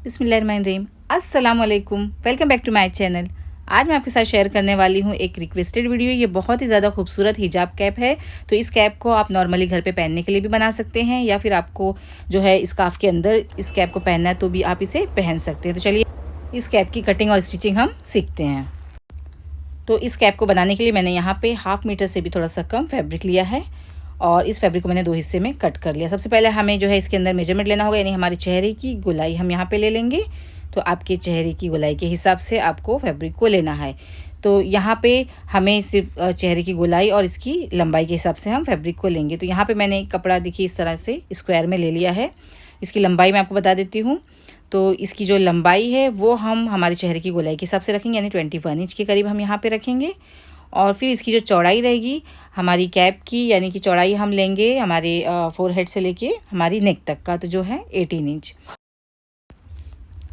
बिस्मिल्लाहिर्रहमानिर्रहीम। अस्सलाम वालेकुम, welcome back to my channel. आज मैं आपके साथ शेयर करने वाली हूँ एक रिक्वेस्टेड वीडियो। ये बहुत ही ज़्यादा खूबसूरत हिजाब कैप है। तो इस कैप को आप नॉर्मली घर पे पहनने के लिए भी बना सकते हैं, या फिर आपको जो है स्कार्फ के अंदर इस कैप को पहनना है तो भी आप इसे पहन सकते हैं। तो चलिए इस कैप की कटिंग और स्टिचिंग हम सीखते हैं। तो इस कैप को बनाने के लिए मैंने यहाँ पे 1/2 मीटर से भी थोड़ा सा कम फैब्रिक लिया है और इस फैब्रिक को मैंने 2 हिस्से में कट कर लिया। सबसे पहले हमें जो है इसके अंदर मेजरमेंट लेना होगा, यानी हमारे चेहरे की गोलाई हम यहाँ पे ले लेंगे। तो आपके चेहरे की गोलाई के हिसाब से आपको फैब्रिक को लेना है। तो यहाँ पे हमें सिर्फ चेहरे की गोलाई और इसकी लंबाई के हिसाब से हम फैब्रिक को लेंगे। तो यहाँ पे मैंने एक कपड़ा देखिए इस तरह से स्क्वायर में ले लिया है। इसकी लंबाई मैं आपको बता देती हूँ। तो इसकी जो लंबाई है वो हम हमारे चेहरे की गोलाई के हिसाब से रखेंगे, यानी 21 इंच के करीब हम यहाँ पे रखेंगे। और फिर इसकी जो चौड़ाई रहेगी हमारी कैप की, यानी कि चौड़ाई हम लेंगे हमारे फोरहेड से लेके हमारी नेक तक का, तो जो है 18 इंच।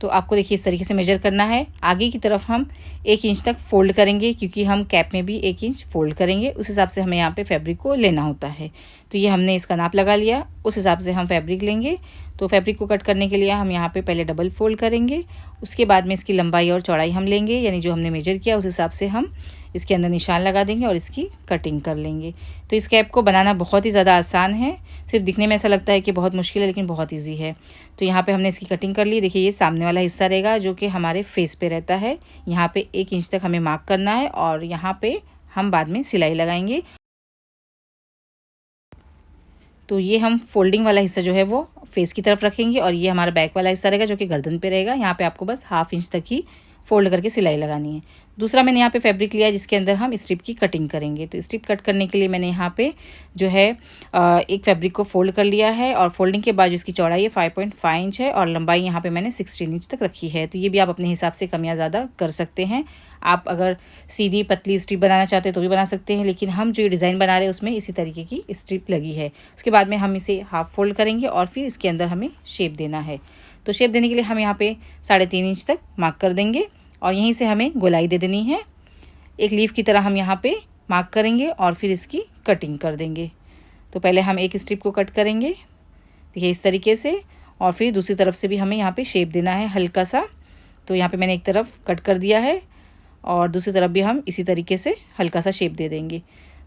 तो आपको देखिए इस तरीके से मेजर करना है। आगे की तरफ हम 1 इंच तक फोल्ड करेंगे, क्योंकि हम कैप में भी 1 इंच फोल्ड करेंगे। उस हिसाब से हमें यहाँ पे फैब्रिक को लेना होता है। तो ये हमने इसका नाप लगा लिया, उस हिसाब से हम फैब्रिक लेंगे। तो फैब्रिक को कट करने के लिए हम यहाँ पे पहले डबल फोल्ड करेंगे, उसके बाद में इसकी लंबाई और चौड़ाई हम लेंगे, यानी जो हमने मेजर किया उस हिसाब से हम इसके अंदर निशान लगा देंगे और इसकी कटिंग कर लेंगे। तो इस कैप को बनाना बहुत ही ज़्यादा आसान है। सिर्फ दिखने में ऐसा लगता है कि बहुत मुश्किल है, लेकिन बहुत ईजी है। तो यहाँ पे हमने इसकी कटिंग कर ली। देखिए ये सामने वाला हिस्सा रहेगा जो कि हमारे फेस पे रहता है। यहाँ पे 1 इंच तक हमें मार्क करना है और यहाँ पे हम बाद में सिलाई लगाएंगे। तो ये हम फोल्डिंग वाला हिस्सा जो है वो फेस की तरफ रखेंगे और ये हमारा बैक वाला हिस्सा रहेगा जो कि गर्दन पे रहेगा। यहाँ पे आपको बस 1/2 इंच तक ही फोल्ड करके सिलाई लगानी है। दूसरा मैंने यहाँ पे फैब्रिक लिया है जिसके अंदर हम स्ट्रिप की कटिंग करेंगे। तो स्ट्रिप कट करने के लिए मैंने यहाँ पे जो है एक फैब्रिक को फोल्ड कर लिया है और फोल्डिंग के बाद जो इसकी चौड़ाई है 5.5 इंच है और लंबाई यहाँ पे मैंने 16 इंच तक रखी है। तो ये भी आप अपने हिसाब से कम या ज़्यादा कर सकते हैं। आप अगर सीधी पतली स्ट्रिप बनाना चाहते हैं तो भी बना सकते हैं, लेकिन हम जो ये डिज़ाइन बना रहे हैं उसमें इसी तरीके की स्ट्रिप लगी है। उसके बाद में हम इसे हाफ फोल्ड करेंगे और फिर इसके अंदर हमें शेप देना है। तो शेप देने के लिए हम यहाँ पे 3.5 इंच तक मार्क कर देंगे और यहीं से हमें गोलाई दे देनी है। एक लीफ की तरह हम यहाँ पे मार्क करेंगे और फिर इसकी कटिंग कर देंगे। तो पहले हम एक स्ट्रिप को कट करेंगे, देखिए इस तरीके से, और फिर दूसरी तरफ से भी हमें यहाँ पे शेप देना है हल्का सा। तो यहाँ पे मैंने एक तरफ कट कर दिया है और दूसरी तरफ भी हम इसी तरीके से हल्का सा शेप दे देंगे।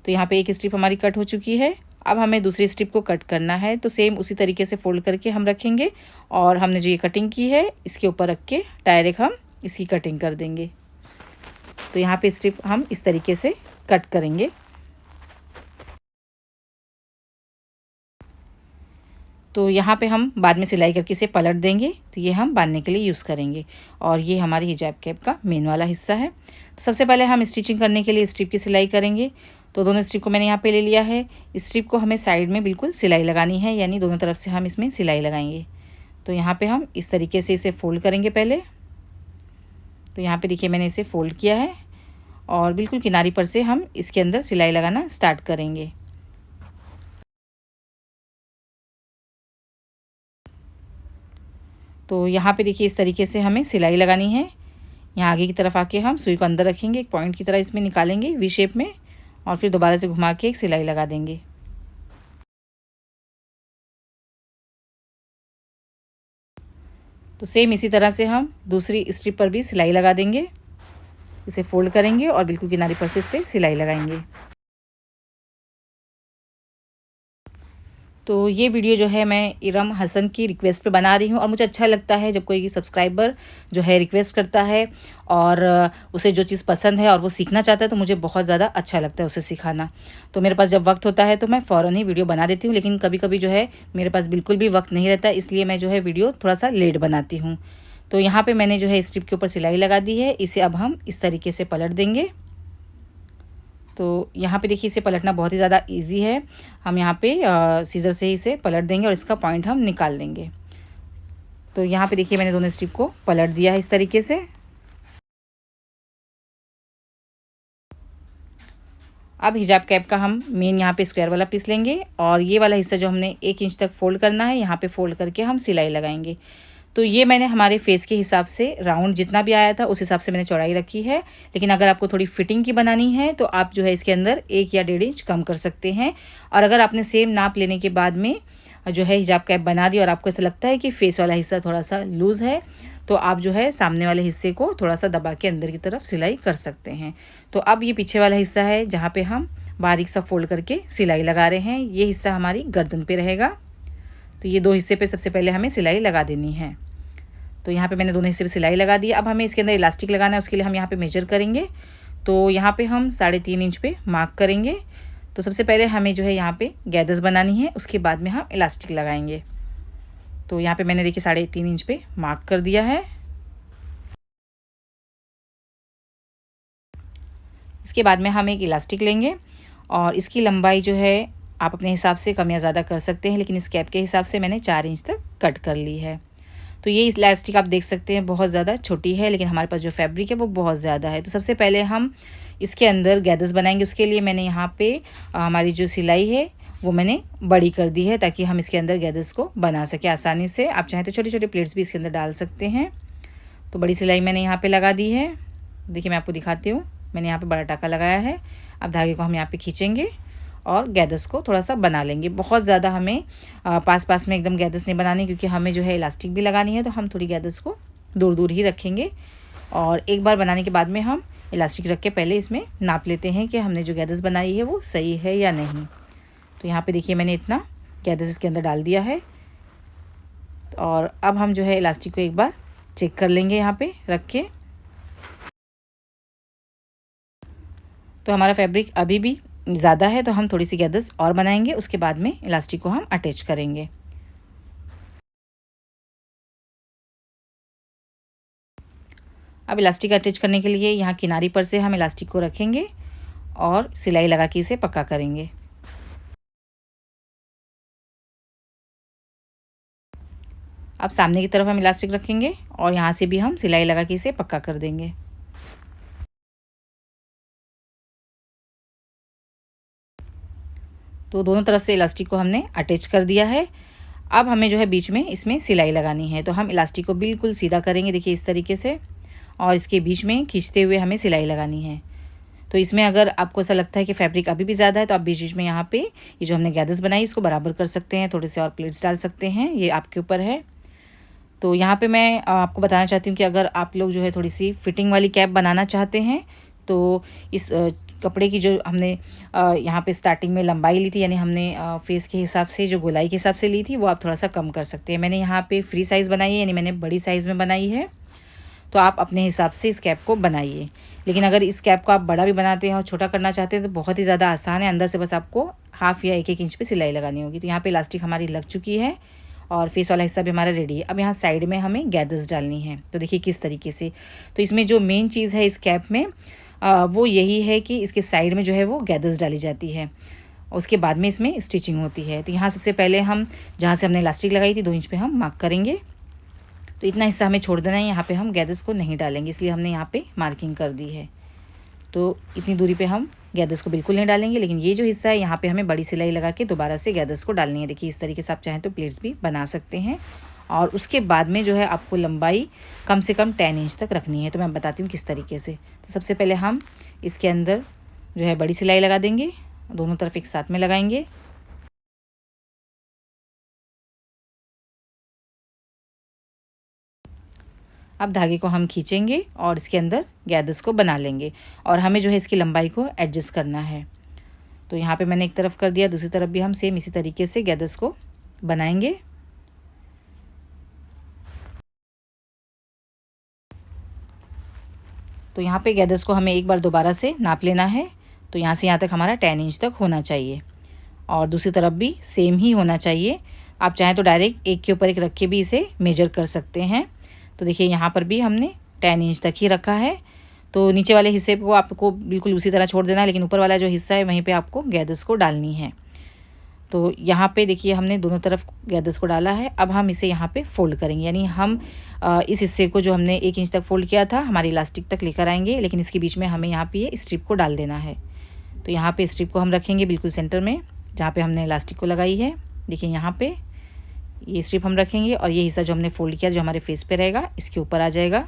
तो यहाँ पे एक स्ट्रिप हमारी कट हो चुकी है। अब हमें दूसरी स्ट्रिप को कट करना है। तो सेम उसी तरीके से फोल्ड करके हम रखेंगे और हमने जो ये कटिंग की है इसके ऊपर रख के डायरेक्ट हम इसकी कटिंग कर देंगे। तो यहाँ पे स्ट्रिप हम इस तरीके से कट करेंगे। तो यहाँ पे हम बाद में सिलाई करके इसे पलट देंगे। तो ये हम बांधने के लिए यूज़ करेंगे और ये हमारी हिजाब कैप का मेन वाला हिस्सा है। तो सबसे पहले हम स्टिचिंग करने के लिए स्ट्रिप की सिलाई करेंगे। तो दोनों स्ट्रिप को मैंने यहाँ पे ले लिया है। स्ट्रिप को हमें साइड में बिल्कुल सिलाई लगानी है, यानी दोनों तरफ से हम इसमें सिलाई लगाएंगे। तो यहाँ पे हम इस तरीके से इसे फोल्ड करेंगे पहले। तो यहाँ पे देखिए मैंने इसे फोल्ड किया है और बिल्कुल किनारी पर से हम इसके अंदर सिलाई लगाना स्टार्ट करेंगे। तो यहाँ पे देखिए इस तरीके से हमें सिलाई लगानी है। यहाँ आगे की तरफ आके हम सुई को अंदर रखेंगे, एक पॉइंट की तरह इसमें निकालेंगे वी शेप में और फिर दोबारा से घुमा के एक सिलाई लगा देंगे। तो सेम इसी तरह से हम दूसरी स्ट्रिप पर भी सिलाई लगा देंगे। इसे फोल्ड करेंगे और बिल्कुल किनारे पर से इस पर सिलाई लगाएंगे। तो ये वीडियो जो है मैं इरम हसन की रिक्वेस्ट पे बना रही हूँ और मुझे अच्छा लगता है जब कोई सब्सक्राइबर जो है रिक्वेस्ट करता है और उसे जो चीज़ पसंद है और वो सीखना चाहता है, तो मुझे बहुत ज़्यादा अच्छा लगता है उसे सिखाना। तो मेरे पास जब वक्त होता है तो मैं फ़ौरन ही वीडियो बना देती हूँ, लेकिन कभी कभी जो है मेरे पास बिल्कुल भी वक्त नहीं रहता, इसलिए मैं जो है वीडियो थोड़ा सा लेट बनाती हूँ। तो यहाँ पर मैंने जो है स्ट्रिप के ऊपर सिलाई लगा दी है। इसे अब हम इस तरीके से पलट देंगे। तो यहाँ पे देखिए इसे पलटना बहुत ही ज़्यादा इजी है। हम यहाँ पे सीज़र से ही इसे पलट देंगे और इसका पॉइंट हम निकाल देंगे। तो यहाँ पे देखिए मैंने दोनों स्ट्रिप को पलट दिया है इस तरीके से। अब हिजाब कैप का हम मेन यहाँ पे स्क्वायर वाला पीस लेंगे और ये वाला हिस्सा जो हमने 1 इंच तक फोल्ड करना है, यहाँ पे फोल्ड करके हम सिलाई लगाएंगे। तो ये मैंने हमारे फेस के हिसाब से राउंड जितना भी आया था उस हिसाब से मैंने चौड़ाई रखी है, लेकिन अगर आपको थोड़ी फिटिंग की बनानी है तो आप जो है इसके अंदर 1 या 1.5 इंच कम कर सकते हैं। और अगर आपने सेम नाप लेने के बाद में जो है हिजाब कैप बना दी और आपको ऐसा लगता है कि फेस वाला हिस्सा थोड़ा सा लूज़ है, तो आप जो है सामने वाले हिस्से को थोड़ा सा दबा के अंदर की तरफ सिलाई कर सकते हैं। तो अब ये पीछे वाला हिस्सा है जहाँ पे हम बारीक सा फोल्ड करके सिलाई लगा रहे हैं, ये हिस्सा हमारी गर्दन पे रहेगा। तो ये 2 हिस्से पे सबसे पहले हमें सिलाई लगा देनी है। तो यहाँ पे मैंने दोनों हिस्से पे सिलाई लगा दी। अब हमें इसके अंदर इलास्टिक लगाना है, उसके लिए हम यहाँ पे मेजर करेंगे। तो यहाँ पे हम 3.5 इंच पे मार्क करेंगे। तो सबसे पहले हमें जो है यहाँ पे गैदर्स बनानी है, उसके बाद में हम इलास्टिक लगाएंगे। तो यहाँ पे मैंने देखिए 3.5 इंच पे मार्क कर दिया है। इसके बाद में हम एक इलास्टिक लेंगे और इसकी लंबाई जो है आप अपने हिसाब से कम या ज़्यादा कर सकते हैं, लेकिन इस कैप के हिसाब से मैंने 4 इंच तक कट कर ली है। तो ये इलास्टिक आप देख सकते हैं बहुत ज़्यादा छोटी है, लेकिन हमारे पास जो फैब्रिक है वो बहुत ज़्यादा है। तो सबसे पहले हम इसके अंदर गैदर्स बनाएंगे। उसके लिए मैंने यहाँ पे हमारी जो सिलाई है वो मैंने बड़ी कर दी है, ताकि हम इसके अंदर गैदर्स को बना सकें आसानी से। आप चाहें तो छोटे छोटे प्लेट्स भी इसके अंदर डाल सकते हैं। तो बड़ी सिलाई मैंने यहाँ पे लगा दी है। देखिए मैं आपको दिखाती हूँ, मैंने यहाँ पे बड़ा टाका लगाया है। अब धागे को हम यहाँ पे खींचेंगे और गैदर्स को थोड़ा सा बना लेंगे। बहुत ज़्यादा हमें पास पास में एकदम गैदर्स नहीं बनानी, क्योंकि हमें जो है इलास्टिक भी लगानी है, तो हम थोड़ी गैदर्स को दूर दूर ही रखेंगे। और एक बार बनाने के बाद में हम इलास्टिक रख के पहले इसमें नाप लेते हैं कि हमने जो गैदर्स बनाई है वो सही है या नहीं। तो यहाँ पे देखिए मैंने इतना गैदर्स इसके अंदर डाल दिया है। और अब हम जो है इलास्टिक को एक बार चेक कर लेंगे यहाँ पे रख के। तो हमारा फैब्रिक अभी भी ज़्यादा है, तो हम थोड़ी सी गैदर्स और बनाएंगे, उसके बाद में इलास्टिक को हम अटैच करेंगे। अब इलास्टिक अटैच करने के लिए यहाँ किनारी पर से हम इलास्टिक को रखेंगे और सिलाई लगा के इसे पक्का करेंगे। अब सामने की तरफ हम इलास्टिक रखेंगे और यहाँ से भी हम सिलाई लगा के इसे पक्का कर देंगे। तो दोनों तरफ से इलास्टिक को हमने अटैच कर दिया है। अब हमें जो है बीच में इसमें सिलाई लगानी है। तो हम इलास्टिक को बिल्कुल सीधा करेंगे, देखिए इस तरीके से, और इसके बीच में खींचते हुए हमें सिलाई लगानी है। तो इसमें अगर आपको ऐसा लगता है कि फैब्रिक अभी भी ज़्यादा है, तो आप बीच बीच में यहाँ पे ये जो हमने गैदर्स बनाई इसको बराबर कर सकते हैं, थोड़े से और प्लेट्स डाल सकते हैं, ये आपके ऊपर है। तो यहाँ पे मैं आपको बताना चाहती हूँ कि अगर आप लोग जो है थोड़ी सी फिटिंग वाली कैप बनाना चाहते हैं, तो इस कपड़े की जो हमने यहाँ पे स्टार्टिंग में लंबाई ली थी, यानी हमने फेस के हिसाब से जो गोलाई के हिसाब से ली थी, वो आप थोड़ा सा कम कर सकते हैं। मैंने यहाँ पे फ्री साइज़ बनाई है, यानी मैंने बड़ी साइज़ में बनाई है। तो आप अपने हिसाब से इस कैप को बनाइए। लेकिन अगर इस कैप को आप बड़ा भी बनाते हैं और छोटा करना चाहते हैं तो बहुत ही ज़्यादा आसान है। अंदर से बस आपको 1/2 या 1-1 इंच पे सिलाई लगानी होगी। तो यहाँ पे इलास्टिक हमारी लग चुकी है और फेस वाला हिस्सा भी हमारा रेडी है। अब यहाँ साइड में हमें गैदर्स डालनी है। तो देखिए किस तरीके से। तो इसमें जो मेन चीज़ है इस कैप में वो यही है कि इसके साइड में जो है वो गैदर्स डाली जाती है, उसके बाद में इसमें स्टिचिंग होती है। तो यहाँ सबसे पहले हम जहाँ से हमने इलास्टिक लगाई थी 2 इंच पे हम मार्क करेंगे। तो इतना हिस्सा हमें छोड़ देना है, यहाँ पे हम गैदर्स को नहीं डालेंगे, इसलिए हमने यहाँ पे मार्किंग कर दी है। तो इतनी दूरी पे हम गैदर्स को बिल्कुल नहीं डालेंगे, लेकिन ये जो हिस्सा है यहाँ पे हमें बड़ी सिलाई लगा के दोबारा से गैदर्स को डालनी है। देखिए इस तरीके से आप चाहें तो प्लेट्स भी बना सकते हैं। और उसके बाद में जो है आपको लंबाई कम से कम 10 इंच तक रखनी है। तो मैं बताती हूँ किस तरीके से। तो सबसे पहले हम इसके अंदर जो है बड़ी सिलाई लगा देंगे, दोनों तरफ एक साथ में लगाएंगे। अब धागे को हम खींचेंगे और इसके अंदर गैदर्स को बना लेंगे और हमें जो है इसकी लंबाई को एडजस्ट करना है। तो यहाँ पे मैंने एक तरफ कर दिया, दूसरी तरफ भी हम सेम इसी तरीके से गैदर्स को बनाएंगे। तो यहाँ पे गैदर्स को हमें एक बार दोबारा से नाप लेना है। तो यहाँ से यहाँ तक हमारा 10 इंच तक होना चाहिए और दूसरी तरफ भी सेम ही होना चाहिए। आप चाहें तो डायरेक्ट एक के ऊपर एक रख के भी इसे मेजर कर सकते हैं। तो देखिए यहाँ पर भी हमने 10 इंच तक ही रखा है। तो नीचे वाले हिस्से को आपको बिल्कुल उसी तरह छोड़ देना है, लेकिन ऊपर वाला जो हिस्सा है वहीं पे आपको गैदर्स को डालनी है। तो यहाँ पे देखिए हमने दोनों तरफ गैदर्स को डाला है। अब हम इसे यहाँ पे फोल्ड करेंगे, यानी हम इस हिस्से को जो हमने 1 इंच तक फोल्ड किया था हमारी इलास्टिक तक लेकर आएंगे, लेकिन इसके बीच में हमें यहाँ पे ये स्ट्रिप को डाल देना है। तो यहाँ पे स्ट्रिप को हम रखेंगे बिल्कुल सेंटर में जहाँ पे हमने इलास्टिक को लगाई है। देखिए यहाँ पे ये स्ट्रिप हम रखेंगे और ये हिस्सा जो हमने फोल्ड किया जो हमारे फेस पे रहेगा इसके ऊपर आ जाएगा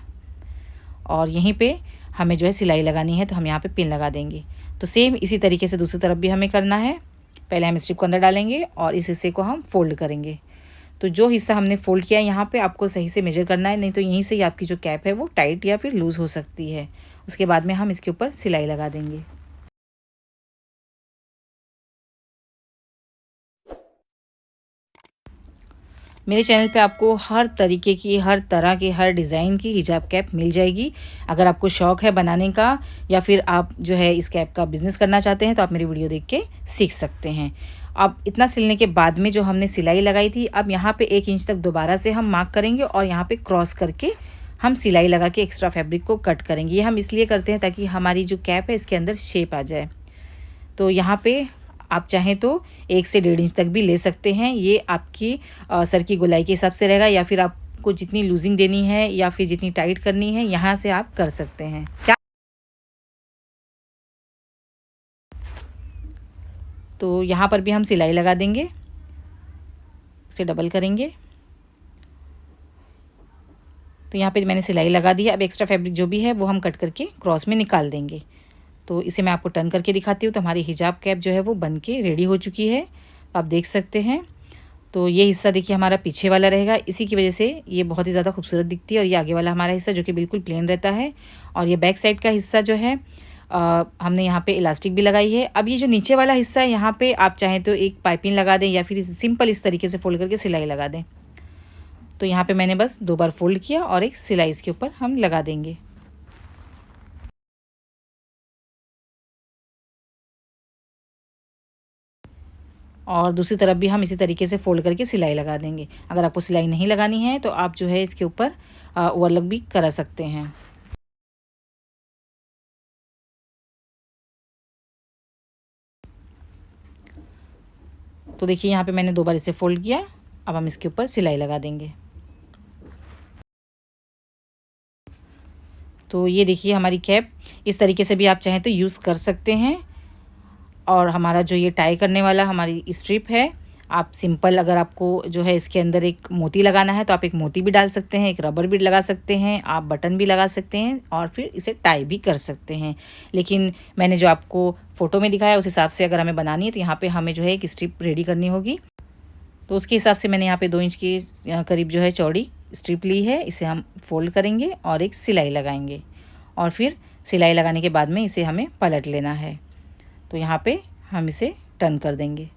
और यहीं पे हमें जो है सिलाई लगानी है। तो हम यहाँ पे पिन लगा देंगे। तो सेम इसी तरीके से दूसरी तरफ भी हमें करना है। पहले हम स्ट्रिप को अंदर डालेंगे और इस हिस्से को हम फोल्ड करेंगे। तो जो हिस्सा हमने फ़ोल्ड किया है यहाँ पे आपको सही से मेजर करना है, नहीं तो यहीं से ही आपकी जो कैप है वो टाइट या फिर लूज़ हो सकती है। उसके बाद में हम इसके ऊपर सिलाई लगा देंगे। मेरे चैनल पे आपको हर तरीके की, हर तरह की, हर डिज़ाइन की हिजाब कैप मिल जाएगी। अगर आपको शौक़ है बनाने का या फिर आप जो है इस कैप का बिज़नेस करना चाहते हैं तो आप मेरी वीडियो देख के सीख सकते हैं। अब इतना सिलने के बाद में जो हमने सिलाई लगाई थी, अब यहाँ पे 1 इंच तक दोबारा से हम मार्क करेंगे और यहाँ पे क्रॉस करके हम सिलाई लगा के एक्स्ट्रा फैब्रिक को कट करेंगे। ये हम इसलिए करते हैं ताकि हमारी जो कैप है इसके अंदर शेप आ जाए। तो यहाँ पे आप चाहें तो 1 से 1.5 इंच तक भी ले सकते हैं। ये आपकी सर की गोलाई के हिसाब से रहेगा, या फिर आपको जितनी लूजिंग देनी है या फिर जितनी टाइट करनी है यहाँ से आप कर सकते हैं। तो यहाँ पर भी हम सिलाई लगा देंगे, इसे डबल करेंगे। तो यहाँ पे मैंने सिलाई लगा दी है। अब एक्स्ट्रा फैब्रिक जो भी है वो हम कट करके क्रॉस में निकाल देंगे। तो इसे मैं आपको टर्न करके दिखाती हूँ। तो हमारी हिजाब कैप जो है वो बन के रेडी हो चुकी है, आप देख सकते हैं। तो ये हिस्सा देखिए हमारा पीछे वाला रहेगा, इसी की वजह से ये बहुत ही ज़्यादा खूबसूरत दिखती है। और ये आगे वाला हमारा हिस्सा जो कि बिल्कुल प्लेन रहता है। और ये बैक साइड का हिस्सा जो है हमने यहाँ पे इलास्टिक भी लगाई है। अब ये जो नीचे वाला हिस्सा है यहाँ पे आप चाहें तो एक पाइपिंग लगा दें या फिर सिंपल इस तरीके से फोल्ड करके सिलाई लगा दें। तो यहाँ पे मैंने बस 2 बार फोल्ड किया और एक सिलाई इसके ऊपर हम लगा देंगे। और दूसरी तरफ भी हम इसी तरीके से फोल्ड करके सिलाई लगा देंगे। अगर आपको सिलाई नहीं लगानी है तो आप जो है इसके ऊपर ओवरलॉक भी करा सकते हैं। तो देखिए यहाँ पे मैंने 2 बार इसे फोल्ड किया। अब हम इसके ऊपर सिलाई लगा देंगे। तो ये देखिए हमारी कैप इस तरीके से भी आप चाहें तो यूज़ कर सकते हैं। और हमारा जो ये टाई करने वाला हमारी स्ट्रिप है, आप सिंपल अगर आपको जो है इसके अंदर एक मोती लगाना है तो आप एक मोती भी डाल सकते हैं, एक रबर भी लगा सकते हैं, आप बटन भी लगा सकते हैं और फिर इसे टाई भी कर सकते हैं। लेकिन मैंने जो आपको फ़ोटो में दिखाया उस हिसाब से अगर हमें बनानी है तो यहाँ पे हमें जो है एक स्ट्रिप रेडी करनी होगी। तो उसके हिसाब से मैंने यहाँ पे 2 इंच के करीब जो है चौड़ी स्ट्रिप ली है। इसे हम फोल्ड करेंगे और एक सिलाई लगाएंगे और फिर सिलाई लगाने के बाद में इसे हमें पलट लेना है। तो यहाँ पे हम इसे टर्न कर देंगे।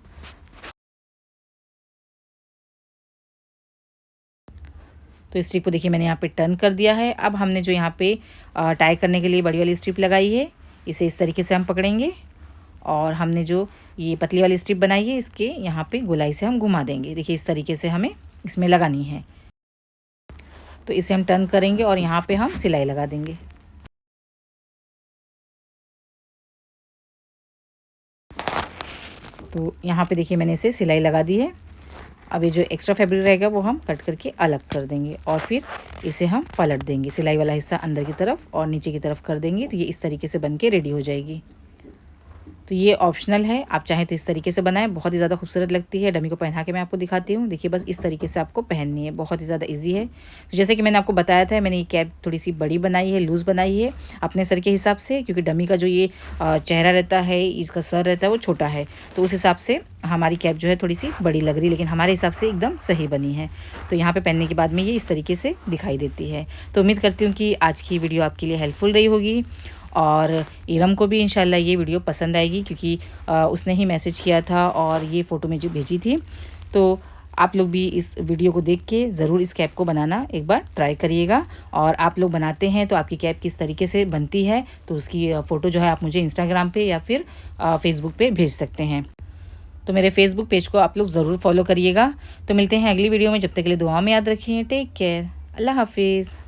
तो इस स्ट्रिप को देखिए मैंने यहाँ पे टर्न कर दिया है। अब हमने जो यहाँ पे टाई करने के लिए बड़ी वाली स्ट्रिप लगाई है, इसे इस तरीके से हम पकड़ेंगे और हमने जो ये पतली वाली स्ट्रिप बनाई है इसके यहाँ पे गोलाई से हम घुमा देंगे। देखिए इस तरीके से हमें इसमें लगानी है। तो इसे हम टर्न करेंगे और यहाँ पे हम सिलाई लगा देंगे। तो यहाँ पे देखिए मैंने इसे सिलाई लगा दी है। अब ये जो एक्स्ट्रा फैब्रिक रहेगा वो हम कट करके अलग कर देंगे और फिर इसे हम पलट देंगे। सिलाई वाला हिस्सा अंदर की तरफ और नीचे की तरफ कर देंगे। तो ये इस तरीके से बन के रेडी हो जाएगी। तो ये ऑप्शनल है, आप चाहें तो इस तरीके से बनाएं, बहुत ही ज़्यादा खूबसूरत लगती है। डमी को पहना के मैं आपको दिखाती हूँ। देखिए बस इस तरीके से आपको पहननी है, बहुत ही ज़्यादा इजी है। तो जैसे कि मैंने आपको बताया था, मैंने ये कैप थोड़ी सी बड़ी बनाई है, लूज़ बनाई है अपने सर के हिसाब से, क्योंकि डमी का जो ये चेहरा रहता है, इसका सर रहता है वो छोटा है, तो उस हिसाब से हमारी कैप जो है थोड़ी सी बड़ी लग रही है, लेकिन हमारे हिसाब से एकदम सही बनी है। तो यहाँ पे पहनने के बाद में ये इस तरीके से दिखाई देती है। तो उम्मीद करती हूँ कि आज की वीडियो आपके लिए हेल्पफुल रही होगी और इरम को भी इंशाल्लाह ये वीडियो पसंद आएगी, क्योंकि उसने ही मैसेज किया था और ये फ़ोटो मुझे भेजी थी। तो आप लोग भी इस वीडियो को देख के ज़रूर इस कैप को बनाना एक बार ट्राई करिएगा। और आप लोग बनाते हैं तो आपकी कैप किस तरीके से बनती है तो उसकी फ़ोटो जो है आप मुझे इंस्टाग्राम पे या फिर फेसबुक पे भेज सकते हैं। तो मेरे फेसबुक पेज को आप लोग ज़रूर फॉलो करिएगा। तो मिलते हैं अगली वीडियो में, जब तक के लिए दुआ में याद रखें। टेक केयर, अल्लाह हाफिज़।